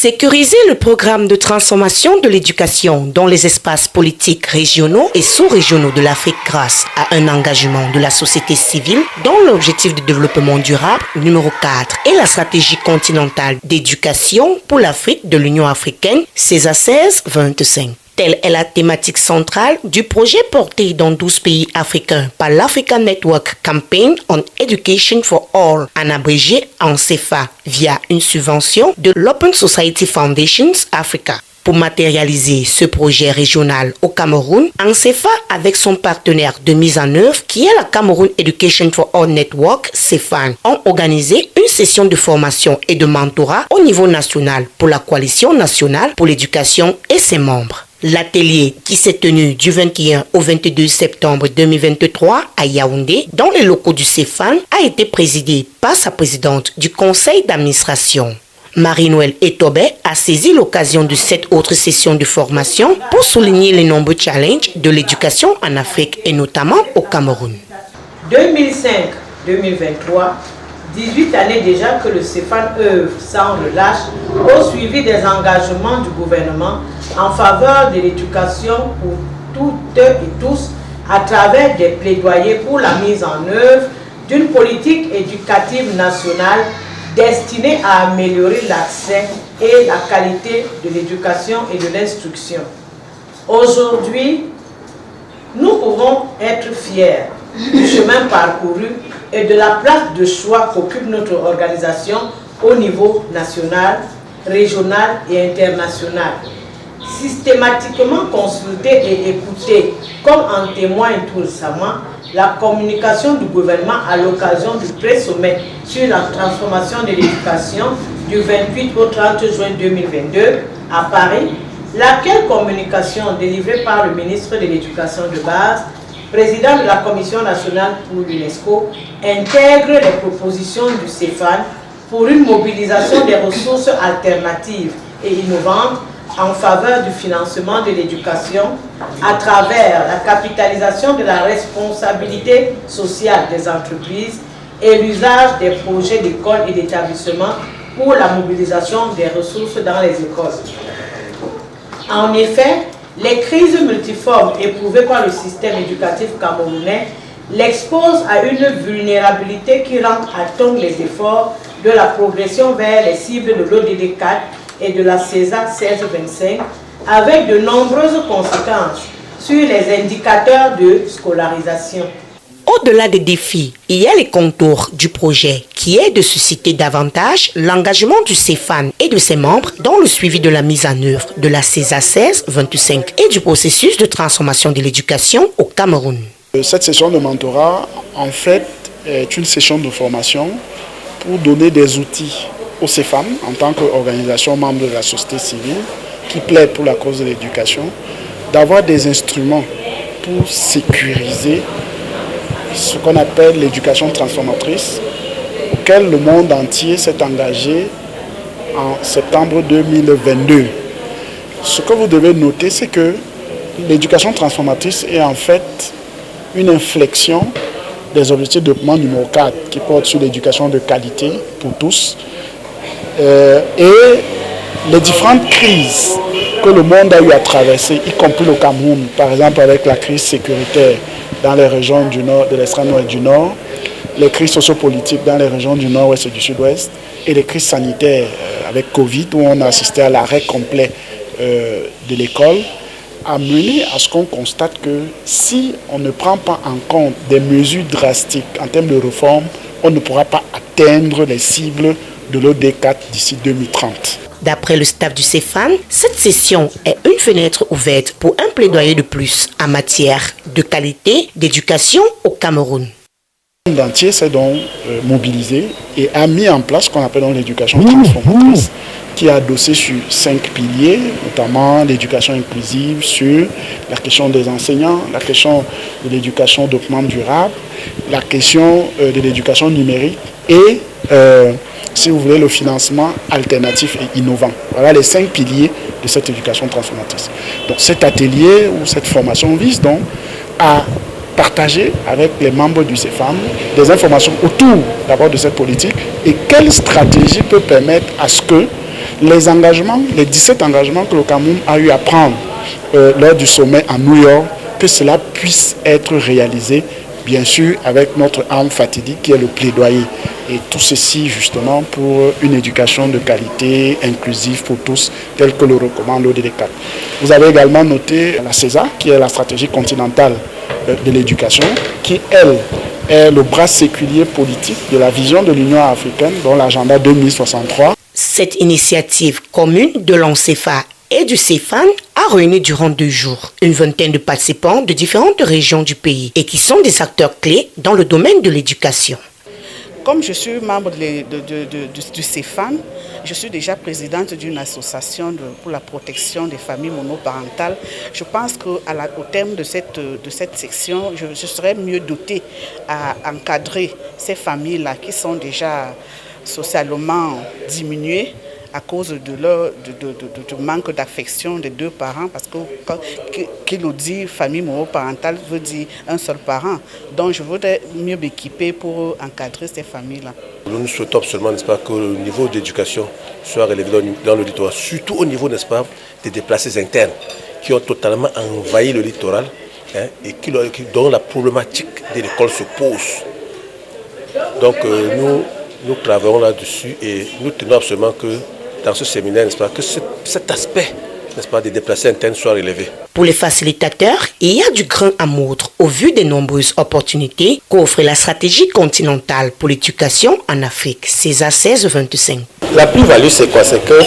Sécuriser le programme de transformation de l'éducation dans les espaces politiques régionaux et sous-régionaux de l'Afrique grâce à un engagement de la société civile dans l'objectif de développement durable numéro 4 et la stratégie continentale d'éducation pour l'Afrique de l'Union africaine CESA 16-25. Telle est la thématique centrale du projet porté dans 12 pays africains par l'African Network Campaign on Education for All, en abrégé en CEFA, via une subvention de l'Open Society Foundations Africa. Pour matérialiser ce projet régional au Cameroun, CEFA avec son partenaire de mise en œuvre qui est la Cameroun Education for All Network, CEFAN, ont organisé une session de formation et de mentorat au niveau national pour la Coalition nationale pour l'éducation et ses membres. L'atelier qui s'est tenu du 21 au 22 septembre 2023 à Yaoundé, dans les locaux du CEFAN, a été présidé par sa présidente du conseil d'administration. Marie-Noël Etobé a saisi l'occasion de cette autre session de formation pour souligner les nombreux challenges de l'éducation en Afrique et notamment au Cameroun. 2005-2023, 18 années déjà que le CEFAN œuvre sans relâche au suivi des engagements du gouvernement en faveur de l'éducation pour toutes et tous à travers des plaidoyers pour la mise en œuvre d'une politique éducative nationale destinée à améliorer l'accès et la qualité de l'éducation et de l'instruction. Aujourd'hui, nous pouvons être fiers du chemin parcouru et de la place de choix qu'occupe notre organisation au niveau national, régional et international. Systématiquement consulté et écouté, comme en témoigne tout récemment la communication du gouvernement à l'occasion du pré-sommet sur la transformation de l'éducation du 28 au 30 juin 2022 à Paris, laquelle communication délivrée par le ministre de l'Éducation de base, président de la Commission nationale pour l'UNESCO, intègre les propositions du CEFAN pour une mobilisation des ressources alternatives et innovantes en faveur du financement de l'éducation à travers la capitalisation de la responsabilité sociale des entreprises et l'usage des projets d'écoles et d'établissements pour la mobilisation des ressources dans les écoles. En effet, les crises multiformes éprouvées par le système éducatif camerounais l'exposent à une vulnérabilité qui rend à tongue les efforts de la progression vers les cibles de l'ODD 4 et de la CESA 16-25, avec de nombreuses conséquences sur les indicateurs de scolarisation. Au-delà des défis, il y a les contours du projet qui est de susciter davantage l'engagement du CEFAN et de ses membres dans le suivi de la mise en œuvre de la CESA 16-25 et du processus de transformation de l'éducation au Cameroun. Cette session de mentorat, en fait, est une session de formation pour donner des outils au CEFAN en tant qu'organisation membre de la société civile qui plaide pour la cause de l'éducation, d'avoir des instruments pour sécuriser ce qu'on appelle l'éducation transformatrice, auquel le monde entier s'est engagé en septembre 2022. Ce que vous devez noter, c'est que l'éducation transformatrice est en fait une inflexion des objectifs de développement numéro 4 qui porte sur l'éducation de qualité pour tous et les différentes crises que le monde a eu à traverser, y compris le Cameroun, par exemple avec la crise sécuritaire dans les régions du nord, de l'extrême nord et du nord, les crises sociopolitiques dans les régions du nord-ouest et du sud-ouest, et les crises sanitaires avec Covid, où on a assisté à l'arrêt complet de l'école, a mené à ce qu'on constate que si on ne prend pas en compte des mesures drastiques en termes de réforme, on ne pourra pas atteindre les cibles de l'OD4 d'ici 2030. D'après le staff du CEFAN, cette session est une fenêtre ouverte pour un plaidoyer de plus en matière de qualité d'éducation au Cameroun. Le monde entier s'est donc mobilisé et a mis en place ce qu'on appelle l'éducation transformatrice, qui est adossée sur 5 piliers, notamment l'éducation inclusive, sur la question des enseignants, la question de l'éducation de développement durable, la question de l'éducation numérique et si vous voulez, le financement alternatif et innovant. Voilà les 5 piliers de cette éducation transformatrice. Donc cet atelier ou cette formation vise donc à partager avec les membres du CEFAN des informations autour d'abord de cette politique et quelle stratégie peut permettre à ce que Les engagements, les 17 engagements que le Cameroun a eu à prendre lors du sommet à New York, que cela puisse être réalisé, bien sûr, avec notre arme fatidique qui est le plaidoyer. Et tout ceci, justement, pour une éducation de qualité, inclusive pour tous, telle que le recommande l'ODD4. Vous avez également noté la CESA, qui est la stratégie continentale de l'éducation, qui, elle, est le bras séculier politique de la vision de l'Union africaine dans l'agenda 2063. Cette initiative commune de l'ONCEFA et du CEFAN a réuni durant 2 jours une vingtaine de participants de différentes régions du pays et qui sont des acteurs clés dans le domaine de l'éducation. Comme je suis membre du CEFAN, je suis déjà présidente d'une association pour la protection des familles monoparentales. Je pense qu'au terme de cette section, je serais mieux dotée à encadrer ces familles-là qui sont déjà socialement diminuées à cause du manque d'affection des 2 parents, parce que qui nous dit famille monoparentale veut dire un seul parent. Donc je voudrais mieux m'équiper pour encadrer ces familles-là. Nous souhaitons absolument, n'est-ce pas, que le niveau d'éducation soit relevé dans le littoral, surtout au niveau, n'est-ce pas, des déplacés internes qui ont totalement envahi le littoral, hein, et dont la problématique de l'école se pose. Donc nous travaillons là-dessus et nous tenons absolument que dans ce séminaire, n'est-ce pas, que cet aspect, n'est-ce pas, des déplacés internes soit relevé. Pour les facilitateurs, il y a du grain à moudre au vu des nombreuses opportunités qu'offre la stratégie continentale pour l'éducation en Afrique, CESA 1625. La plus-value, c'est quoi? C'est que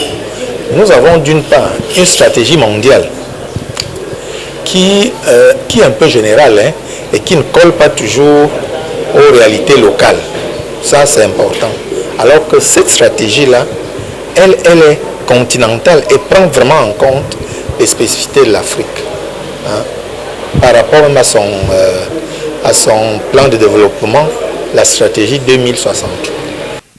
nous avons d'une part une stratégie mondiale qui est un peu générale, hein, et qui ne colle pas toujours aux réalités locales. Ça, c'est important. Alors que cette stratégie-là, elle est continentale et prend vraiment en compte les spécificités de l'Afrique, hein, par rapport à son plan de développement, la stratégie 2060.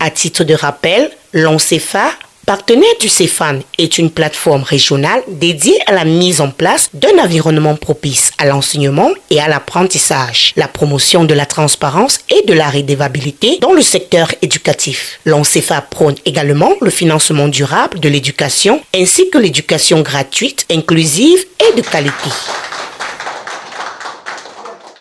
À titre de rappel, l'ONCEFA, partenaire du CEFAN, est une plateforme régionale dédiée à la mise en place d'un environnement propice à l'enseignement et à l'apprentissage, la promotion de la transparence et de la redevabilité dans le secteur éducatif. L'ONCEFA prône également le financement durable de l'éducation ainsi que l'éducation gratuite, inclusive et de qualité.